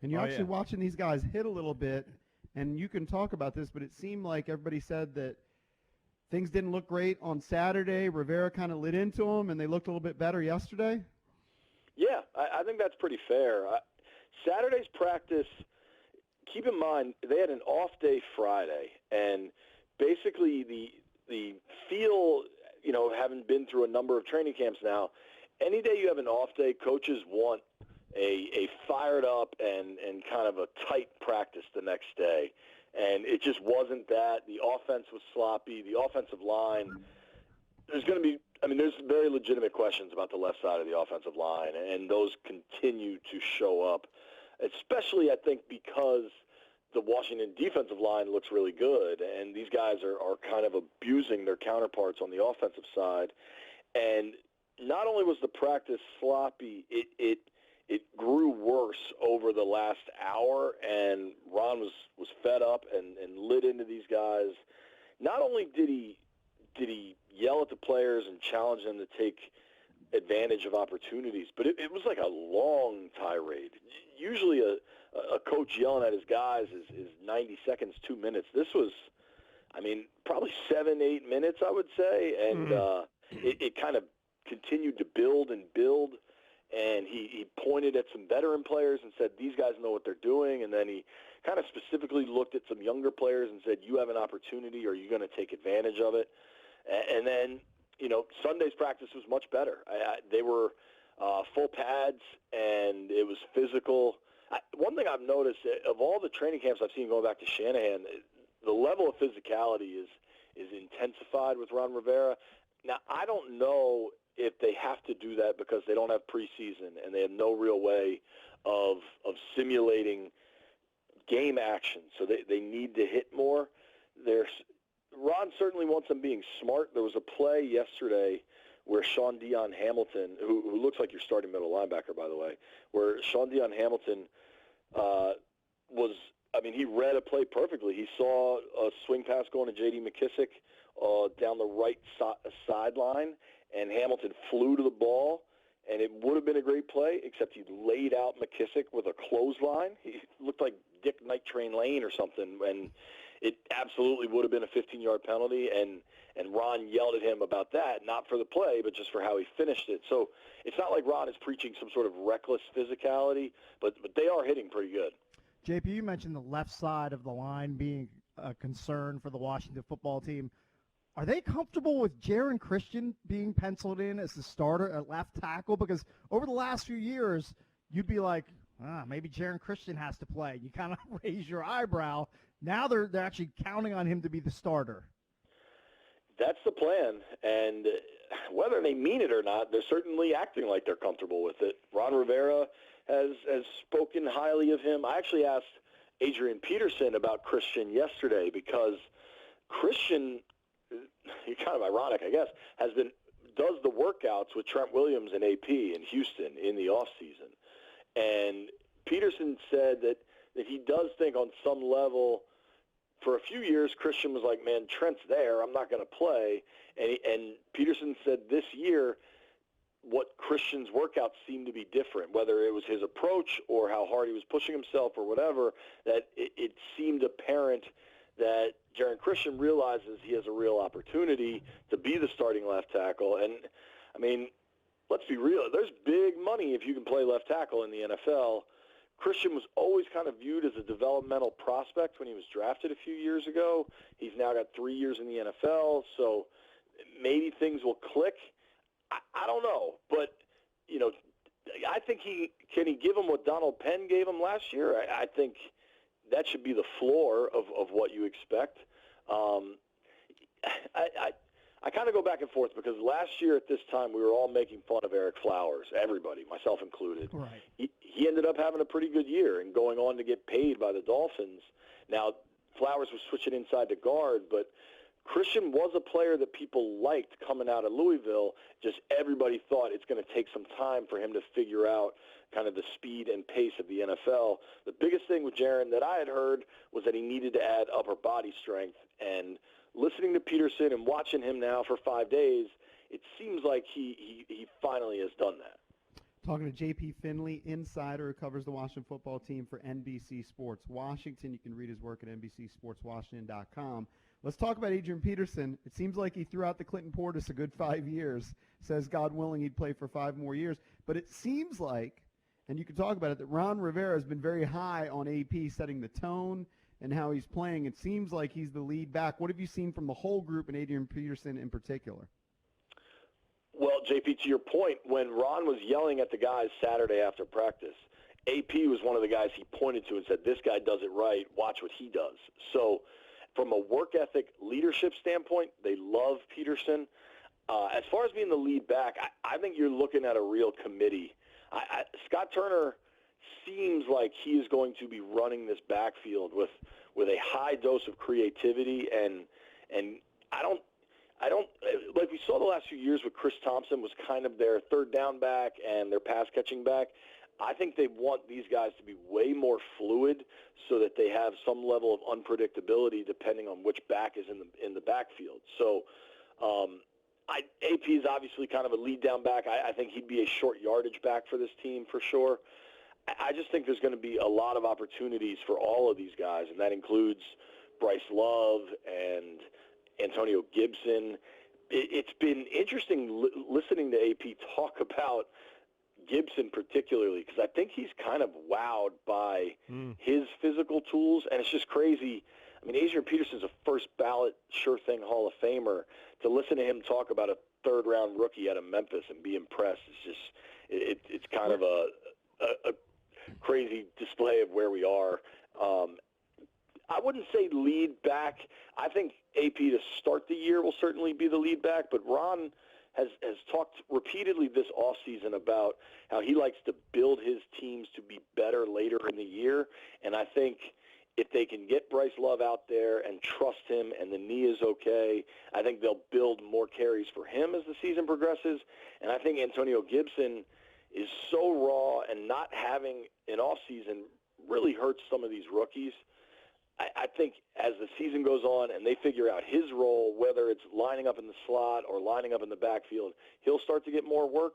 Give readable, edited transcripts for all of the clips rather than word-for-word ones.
And you're actually watching these guys hit a little bit, and you can talk about this, but it seemed like everybody said that things didn't look great on Saturday. Rivera kind of lit into them, and they looked a little bit better yesterday. Yeah, I think that's pretty fair. Saturday's practice, keep in mind, they had an off day Friday, and basically the feel, having been through a number of training camps now, any day you have an off day, coaches want a fired up and kind of a tight practice the next day. And it just wasn't that. The offense was sloppy. The offensive line, there's very legitimate questions about the left side of the offensive line, and those continue to show up, especially, I think, because the Washington defensive line looks really good, and these guys are kind of abusing their counterparts on the offensive side. And not only was the practice sloppy, it grew worse over the last hour, and Ron was fed up and lit into these guys. Not only did he yell at the players and challenge them to take advantage of opportunities, but it was like a long tirade. Usually a coach yelling at his guys is 90 seconds, 2 minutes. This was, probably 7-8 minutes, I would say, and it kind of continued to build and build. And he pointed at some veteran players and said, these guys know what they're doing. And then he kind of specifically looked at some younger players and said, you have an opportunity. Are you going to take advantage of it? And then, Sunday's practice was much better. They were full pads, and it was physical. One thing I've noticed, of all the training camps I've seen going back to Shanahan, the level of physicality is intensified with Ron Rivera. Now, I don't know if they have to do that because they don't have preseason and they have no real way of simulating game action. So they need to hit more. Ron certainly wants them being smart. There was a play yesterday where Sean Dion Hamilton, who looks like your starting middle linebacker, by the way, where Sean Dion Hamilton he read a play perfectly. He saw a swing pass going to J.D. McKissick down the right sideline, and Hamilton flew to the ball, and it would have been a great play, except he laid out McKissick with a clothesline. He looked like Dick Night Train Lane or something, and it absolutely would have been a 15-yard penalty, and Ron yelled at him about that, not for the play, but just for how he finished it. So it's not like Ron is preaching some sort of reckless physicality, but they are hitting pretty good. JP, you mentioned the left side of the line being a concern for the Washington football team. Are they comfortable with Jaron Christian being penciled in as the starter at left tackle? Because over the last few years, you'd be like, maybe Jaron Christian has to play. You kind of raise your eyebrow. Now they're actually counting on him to be the starter. That's the plan, and whether they mean it or not, they're certainly acting like they're comfortable with it. Ron Rivera has spoken highly of him. I actually asked Adrian Peterson about Christian yesterday because Christian, kind of ironic, I guess, does the workouts with Trent Williams and AP in Houston in the offseason. And Peterson said that he does think on some level, for a few years, Christian was like, man, Trent's there, I'm not going to play. And Peterson said this year, what Christian's workouts seemed to be different, whether it was his approach or how hard he was pushing himself or whatever, that it seemed apparent that Jaron Christian realizes he has a real opportunity to be the starting left tackle. And, let's be real, there's big money if you can play left tackle in the NFL. Christian was always kind of viewed as a developmental prospect when he was drafted a few years ago. He's now got 3 years in the NFL, so maybe things will click. I don't know, but, I think can he give him what Donald Penn gave him last year? I think that should be the floor of what you expect. I kind of go back and forth because last year at this time we were all making fun of Eric Flowers, everybody, myself included. Right. He ended up having a pretty good year and going on to get paid by the Dolphins. Now, Flowers was switching inside to guard, but Christian was a player that people liked coming out of Louisville. Just everybody thought it's going to take some time for him to figure out kind of the speed and pace of the NFL. The biggest thing with Jaron that I had heard was that he needed to add upper body strength. And listening to Peterson and watching him now for 5 days, it seems like he finally has done that. Talking to J.P. Finlay, insider who covers the Washington football team for NBC Sports Washington. You can read his work at NBCSportsWashington.com. Let's talk about Adrian Peterson. It seems like he threw out the Clinton Portis a good 5 years. Says, God willing, he'd play for 5 more years. But it seems like, and you can talk about it, that Ron Rivera has been very high on AP setting the tone and how he's playing. It seems like he's the lead back. What have you seen from the whole group and Adrian Peterson in particular? Well, JP, to your point, when Ron was yelling at the guys Saturday after practice, AP was one of the guys he pointed to and said, this guy does it right, watch what he does. So from a work ethic leadership standpoint, they love Peterson. As far as being the lead back, I think you're looking at a real committee. Scott Turner seems like he is going to be running this backfield with a high dose of creativity, and I don't like we saw the last few years with Chris Thompson was kind of their third down back and their pass catching back. I think they want these guys to be way more fluid so that they have some level of unpredictability depending on which back is in the backfield. So AP is obviously kind of a lead down back. I think he'd be a short yardage back for this team for sure. I just think there's going to be a lot of opportunities for all of these guys, and that includes Bryce Love and Antonio Gibson. It's been interesting listening to AP talk about Gibson particularly, because I think he's kind of wowed by his physical tools, and it's just crazy. I mean, Adrian Peterson's a first ballot sure thing Hall of Famer. To listen to him talk about a third round rookie out of Memphis and be impressed is just it's kind of a crazy display of where we are. I wouldn't say lead back. I think AP to start the year will certainly be the lead back, but Ron has talked repeatedly this offseason about how he likes to build his teams to be better later in the year, and I think if they can get Bryce Love out there and trust him and the knee is okay, I think they'll build more carries for him as the season progresses, and I think Antonio Gibson is so raw, and not having an offseason really hurts some of these rookies. I think as the season goes on and they figure out his role, whether it's lining up in the slot or lining up in the backfield, he'll start to get more work.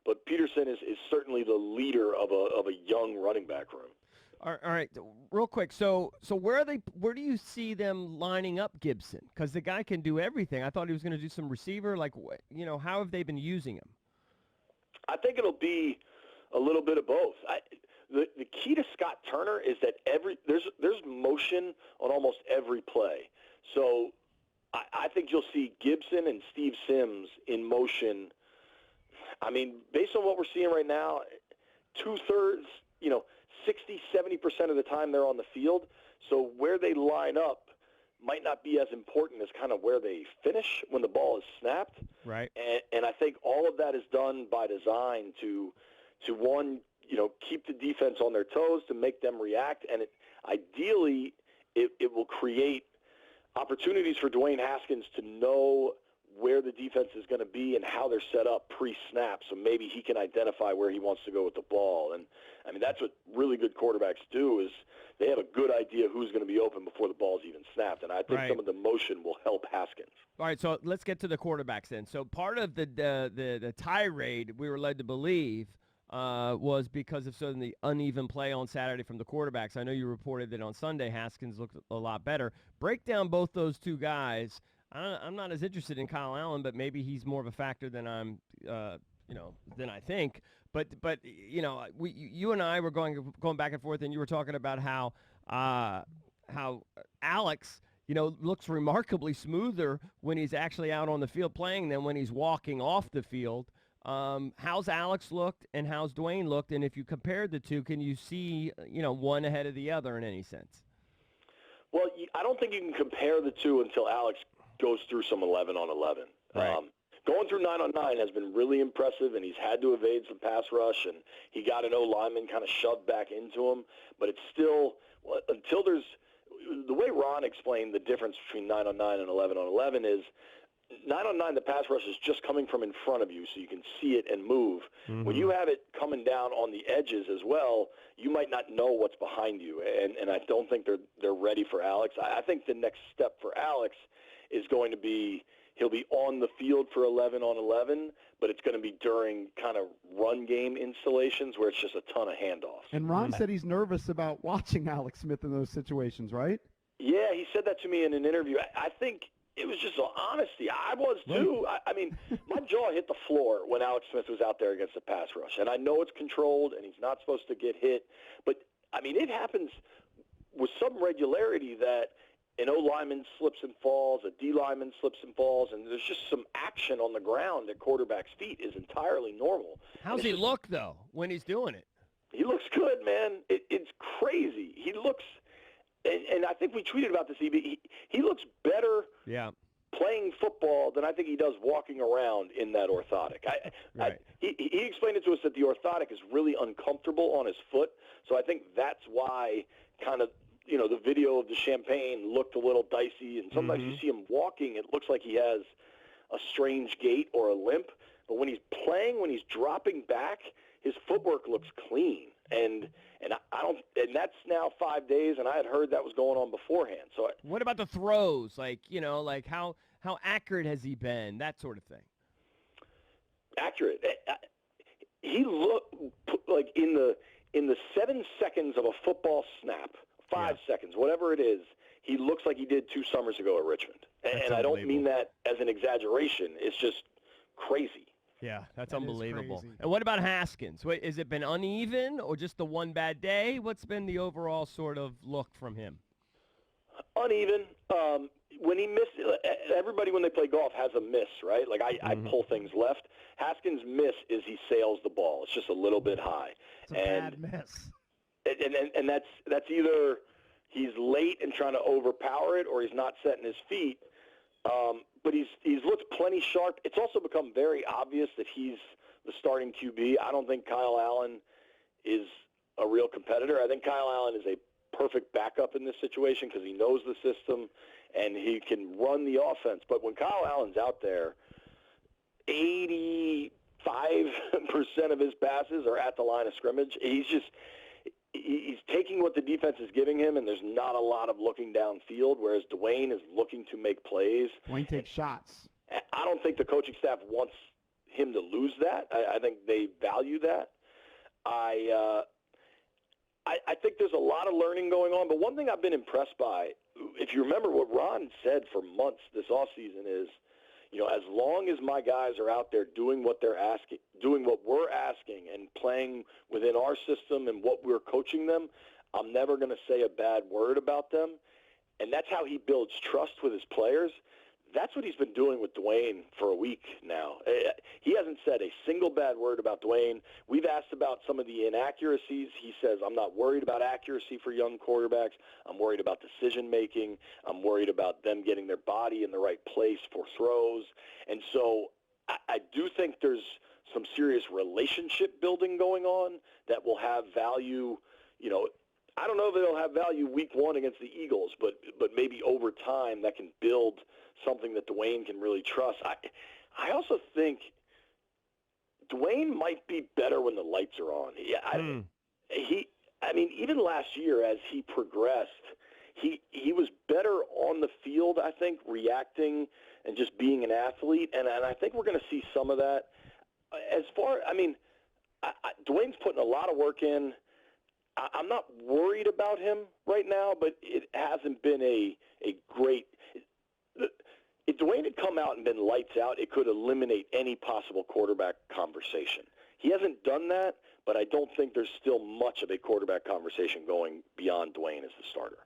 But Peterson is certainly the leader of a young running back room. All right, real quick. So where do you see them lining up Gibson? Because the guy can do everything. I thought he was going to do some receiver. Like, how have they been using him? I think it'll be a little bit of both. The key to Scott Turner is that there's motion on almost every play. So I think you'll see Gibson and Steve Sims in motion. I mean, based on what we're seeing right now, 2/3, 60, 70% of the time they're on the field. So where they line up might not be as important as kind of where they finish when the ball is snapped. Right. And I think all of that is done by design to one, keep the defense on their toes, to make them react. And ideally, it will create opportunities for Dwayne Haskins to know where the defense is going to be and how they're set up pre-snap, so maybe he can identify where he wants to go with the ball. And, I mean, that's what really good quarterbacks do, is they have a good idea who's going to be open before the ball's even snapped. And I think some of the motion will help Haskins. All right, so let's get to the quarterbacks then. So part of the tirade we were led to believe was because of the uneven play on Saturday from the quarterbacks. I know you reported that on Sunday Haskins looked a lot better. Break down both those two guys. I'm not as interested in Kyle Allen, but maybe he's more of a factor than than I think. But you and I were going back and forth, and you were talking about how Alex, looks remarkably smoother when he's actually out on the field playing than when he's walking off the field. How's Alex looked and how's Dwayne looked? And if you compared the two, can you see, one ahead of the other in any sense? Well, I don't think you can compare the two until Alex goes through some 11 on 11. Right. Going through 9 on 9 has been really impressive, and he's had to evade some pass rush, and he got an O-lineman kind of shoved back into him. But it's still, until there's, the way Ron explained the difference between 9 on 9 and 11 on 11 is 9 on 9, the pass rush is just coming from in front of you so you can see it and move. Mm-hmm. When you have it coming down on the edges as well, you might not know what's behind you, and I don't think they're ready for Alex. I think the next step for Alex is going to be he'll be on the field for 11 on 11, but it's going to be during kind of run game installations where it's just a ton of handoffs. And Ron said he's nervous about watching Alex Smith in those situations, right? Yeah, he said that to me in an interview. I think it was just honesty. I was too. I mean, my jaw hit the floor when Alex Smith was out there against the pass rush. And I know it's controlled and he's not supposed to get hit. But, I mean, it happens with some regularity that an O-lineman slips and falls, a D-lineman slips and falls, and there's just some action on the ground at quarterback's feet is entirely normal. How's he look, though, when he's doing it? He looks good, man. It's crazy. He looks – and I think we tweeted about this, EB. He looks better playing football than I think he does walking around in that orthotic. He explained it to us that the orthotic is really uncomfortable on his foot, so I think that's why kind of, you know, the video of the Champagne looked a little dicey, and sometimes you see him walking, it looks like he has a strange gait or a limp, but when he's playing, when he's dropping back, his footwork looks clean. And I don't, and that's now 5 days, and I had heard that was going on beforehand. So what about the throws? Like, you know, like how accurate has he been? That sort of thing. Accurate. He looked like in the 7 seconds of a football snap, 5 seconds, whatever it is, he looks like he did 2 summers ago at Richmond. And I don't mean that as an exaggeration. It's just crazy. Yeah, that's unbelievable. And what about Haskins? Wait, has it been uneven or just the one bad day? What's been the overall sort of look from him? Uneven. When he missed, everybody when they play golf has a miss, right? Like I pull things left. Haskins' miss is he sails the ball. It's just a little bit high. It's a bad miss. And that's either he's late and trying to overpower it or he's not setting his feet. But he's looked plenty sharp. It's also become very obvious that he's the starting QB. I don't think Kyle Allen is a real competitor. I think Kyle Allen is a perfect backup in this situation because he knows the system and he can run the offense. But when Kyle Allen's out there, 85% of his passes are at the line of scrimmage. He's taking what the defense is giving him, and there's not a lot of looking downfield, whereas Dwayne is looking to make plays. Dwayne takes shots. I don't think the coaching staff wants him to lose that. I think they value that. I think there's a lot of learning going on, but one thing I've been impressed by, if you remember what Ron said for months this offseason is, you know, as long as my guys are out there doing what they're asking, doing what we're asking and playing within our system and what we're coaching them, I'm never going to say a bad word about them. And that's how he builds trust with his players. That's what he's been doing with Dwayne for a week now. He hasn't said a single bad word about Dwayne. We've asked about some of the inaccuracies. He says, I'm not worried about accuracy for young quarterbacks. I'm worried about decision-making. I'm worried about them getting their body in the right place for throws. And so I do think there's some serious relationship building going on that will have value. You know, I don't know if it'll have value week 1 against the Eagles, but maybe over time that can build something that Dwayne can really trust. I also think Dwayne might be better when the lights are on. I mean, even last year as he progressed, he was better on the field, I think, reacting and just being an athlete. And I think we're going to see some of that. Dwayne's putting a lot of work in. I'm not worried about him right now, but it hasn't been a great – if Dwayne had come out and been lights out, it could eliminate any possible quarterback conversation. He hasn't done that, but I don't think there's still much of a quarterback conversation going beyond Dwayne as the starter.